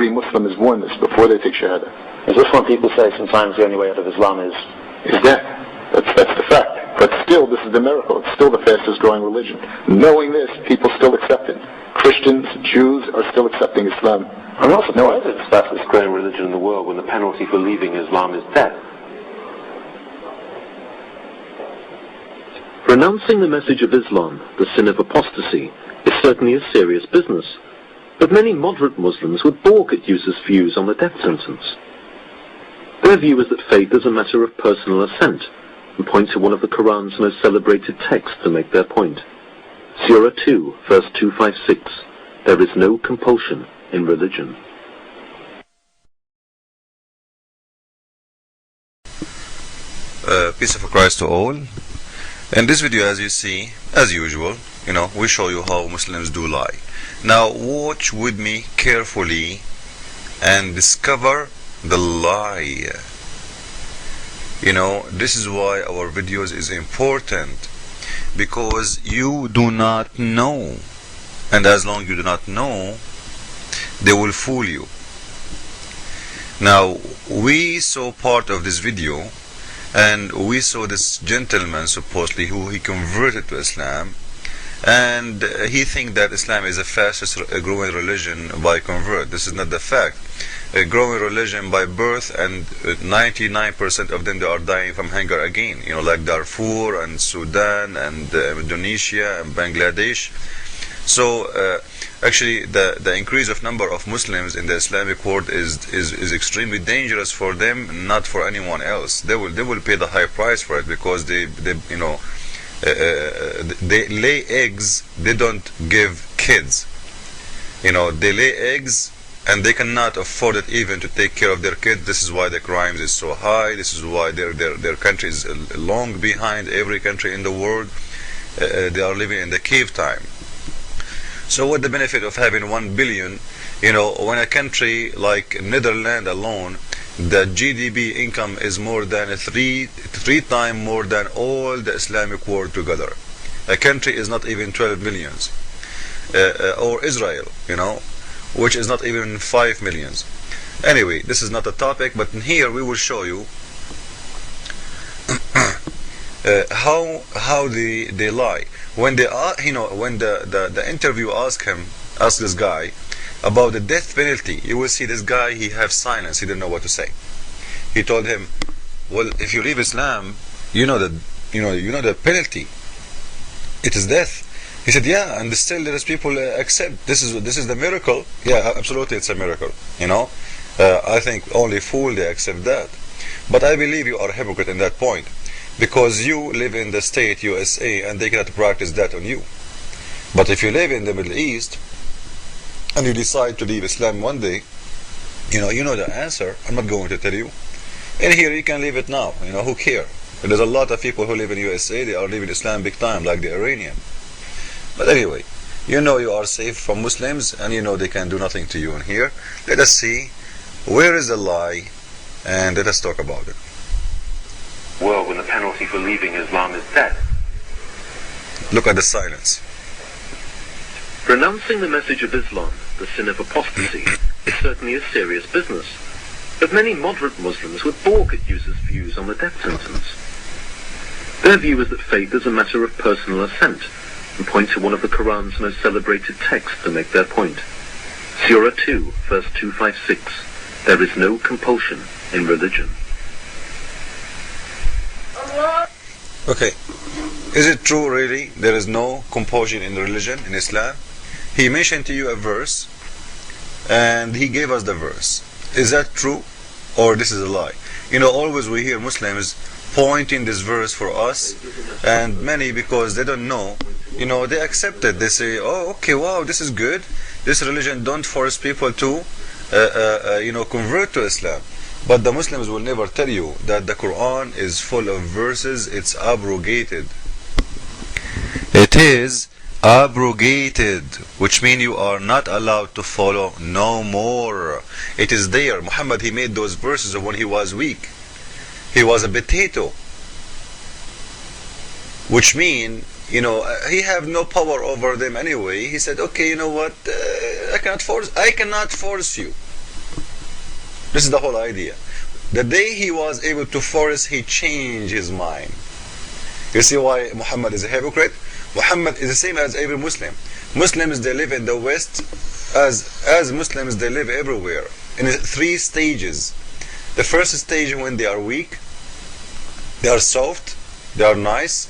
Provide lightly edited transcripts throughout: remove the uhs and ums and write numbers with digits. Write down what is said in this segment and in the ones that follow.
every Muslim is warned this before they take Shahada. Is this when people say sometimes the only way out of Islam is death? That's the fact. But still, this is the miracle. It's still the fastest growing religion. Knowing this, people still accept it. Christians, Jews are still accepting Islam. I'm not surprised it's the fastest growing religion in the world when the penalty for leaving Islam is death. Renouncing the message of Islam, the sin of apostasy, is certainly a serious business. But many moderate Muslims would balk at users' views on the death sentence. Their view is that faith is a matter of personal assent, and point to one of the Quran's most celebrated texts to make their point. Surah 2, verse 256, there is no compulsion in religion. Peace of Christ to all. In this video, as you see, as usual, we show you how Muslims do lie. Now watch with me carefully and discover the lie. This is why our videos is important, because you do not know, and as long as you do not know, they will fool you. Now we saw part of this video, and we saw this gentleman supposedly who he converted to Islam, and he thinks that Islam is the fastest growing religion by convert. This is not the fact. A growing religion by birth, and 99% of them, they are dying from hunger again, like Darfur and Sudan and Indonesia and Bangladesh. So actually the increase of number of Muslims in the Islamic world is extremely dangerous for them, not for anyone else. They will pay the high price for it, because they lay eggs, they don't give kids. They lay eggs and they cannot afford it even to take care of their kids. This is why the crimes is so high. This is why their country is long behind every country in the world. They are living in the cave time. So what the benefit of having 1 billion, when a country like Netherlands alone, the GDP income is more than three times more than all the Islamic world together. A country is not even 12 millions. Or Israel, which is not even 5 millions. Anyway, this is not a topic, but here we will show you how they lie. When they are, when the interview asked this guy about the death penalty, you will see this guy, he have silence, he didn't know what to say. He told him, well, if you leave Islam, you know the penalty, it is death. He said, yeah, and still there is people accept. This is the miracle. Yeah, absolutely, it's a miracle. I think only fool they accept that. But I believe you are a hypocrite in that point, because you live in the state USA and they cannot practice that on you. But if you live in the Middle East and you decide to leave Islam one day, you know the answer. I'm not going to tell you. And here you can leave it now. Who cares? There's a lot of people who live in USA, they are leaving Islam big time, like the Iranian. But anyway, you are safe from Muslims, and they can do nothing to you in here. Let us see where is the lie, and let us talk about it. Well, when the penalty for leaving Islam is death. Look at the silence. Renouncing the message of Islam, the sin of apostasy, is certainly a serious business. But many moderate Muslims would balk at users' views on the death sentence. Their view is that faith is a matter of personal assent, and point to one of the Quran's most celebrated texts to make their point. Surah 2, verse 256, there is no compulsion in religion. Okay, is it true really there is no compulsion in religion, in Islam? He mentioned to you a verse, and he gave us the verse. Is that true, or this is a lie? Always we hear Muslims pointing this verse for us, and many, because they don't know, they accept it. They say, oh, okay, wow, this is good. This religion don't force people to convert to Islam. But the Muslims will never tell you that the Quran is full of verses, it's abrogated. It is abrogated, which means you are not allowed to follow no more. It is there. Muhammad, he made those verses when he was weak. He was a potato, which means he have no power over them anyway. He said, okay, you know what, I cannot force you. This is the whole idea. The day he was able to force, he changed his mind. You see why Muhammad is a hypocrite? Muhammad is the same as every Muslim. Muslims, they live in the West as Muslims, they live everywhere in 3 stages. The first stage, when they are weak, they are soft, they are nice,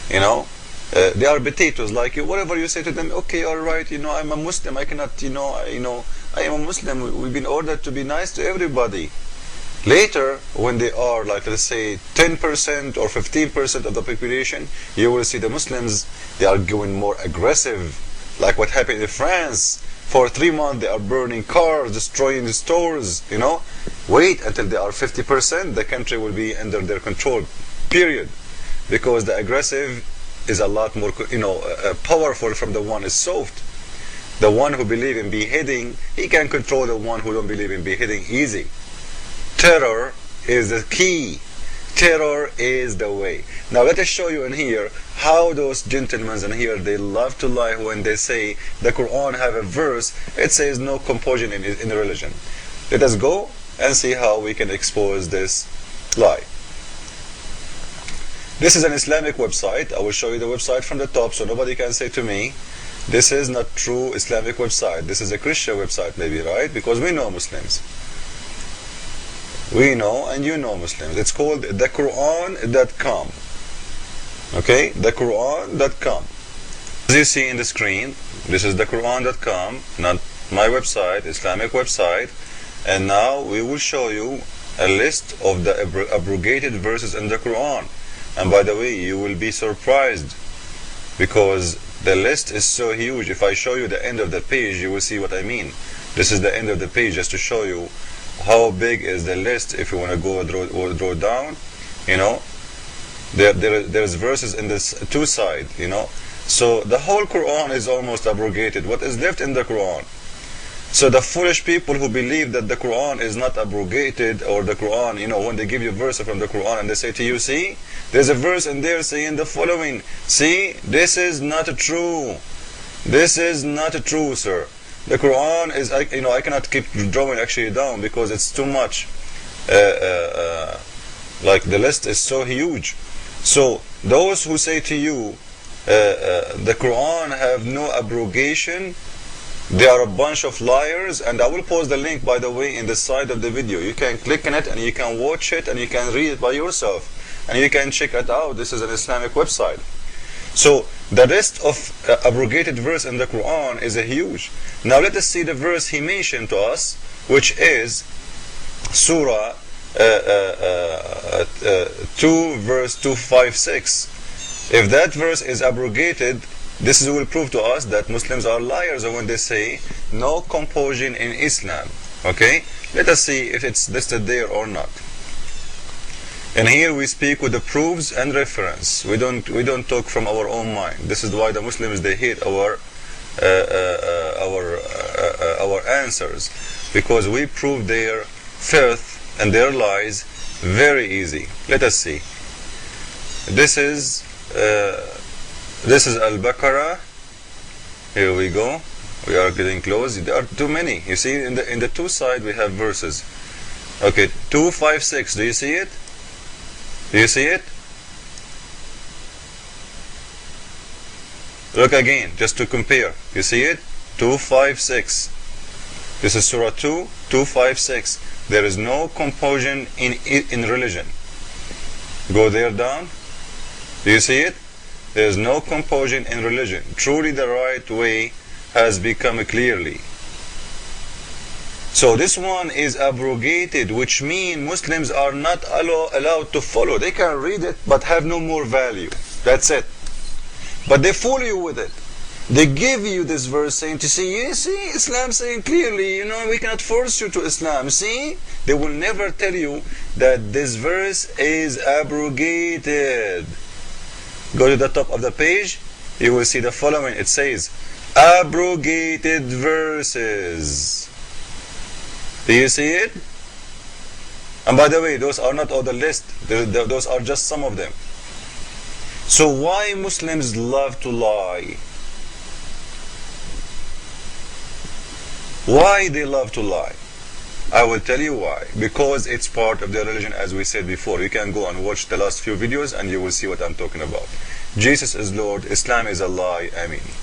you know, they are potatoes, like whatever you say to them, okay, all right, I'm a Muslim, I cannot, I am a Muslim, we've been ordered to be nice to everybody. Later, when they are, like, let's say 10% or 15% of the population, you will see the Muslims, they are going more aggressive, like what happened in France. For 3 months they are burning cars, destroying the stores, Wait until they are 50%, the country will be under their control, period. Because the aggressive is a lot more, powerful from the one is soft. The one who believes in beheading, he can control the one who don't believe in beheading easy. Terror is the key. Terror is the way. Now let us show you in here how those gentlemen in here, they love to lie when they say the Quran have a verse, it says no compulsion in religion. Let us go and see how we can expose this lie. This is an Islamic website. I will show you the website from the top so nobody can say to me, this is not true Islamic website. This is a Christian website maybe, right? Because we know Muslims. We know, and you know Muslims. It's called thequran.com. Okay, thequran.com. As you see in the screen, this is thequran.com, not my website, Islamic website. And now we will show you a list of the abrogated verses in the Quran. And by the way, you will be surprised because the list is so huge. If I show you the end of the page, you will see what I mean. This is the end of the page just to show you how big is the list. If you want to go draw down, there's verses in this 2 side, So the whole Quran is almost abrogated. What is left in the Quran? So the foolish people who believe that the Quran is not abrogated, or the Quran, when they give you a verse from the Quran and they say to you, see, there's a verse in there saying the following. See, this is not true. This is not true, sir. The Quran is, I cannot keep drawing actually down because it's too much. Like the list is so huge. So those who say to you, the Quran have no abrogation, they are a bunch of liars. And I will post the link, by the way, in the side of the video. You can click on it and you can watch it and you can read it by yourself. And you can check it out. This is an Islamic website. So the rest of abrogated verse in the Quran is a huge. Now let us see the verse he mentioned to us, which is Surah 2 verse 256. If that verse is abrogated, this will prove to us that Muslims are liars when they say no compulsion in Islam. Okay? Let us see if it's listed there or not. And here we speak with the proofs and reference. We don't talk from our own mind. This is why the Muslims, they hate our answers, because we prove their filth and their lies very easy. Let us see. This is Al-Baqarah. Here we go. We are getting close. There are too many. You see, in the 2 side we have verses. Okay, 256. Do you see it? Do you see it? Look again, just to compare. You see it? 256. This is Surah 2, 256. There is no compulsion in religion. Go there down. Do you see it? There is no compulsion in religion. Truly the right way has become clearly. So this one is abrogated, which means Muslims are not allowed to follow. They can read it, but have no more value. That's it. But they fool you with it. They give you this verse saying to see, you see, Islam saying clearly, we cannot force you to Islam. See? They will never tell you that this verse is abrogated. Go to the top of the page, you will see the following. It says, abrogated verses. Do you see it? And by the way, those are not all the list. Those are just some of them. So why Muslims love to lie? Why they love to lie? I will tell you why. Because it's part of their religion, as we said before. You can go and watch the last few videos and you will see what I'm talking about. Jesus is Lord, Islam is a lie, Ameen.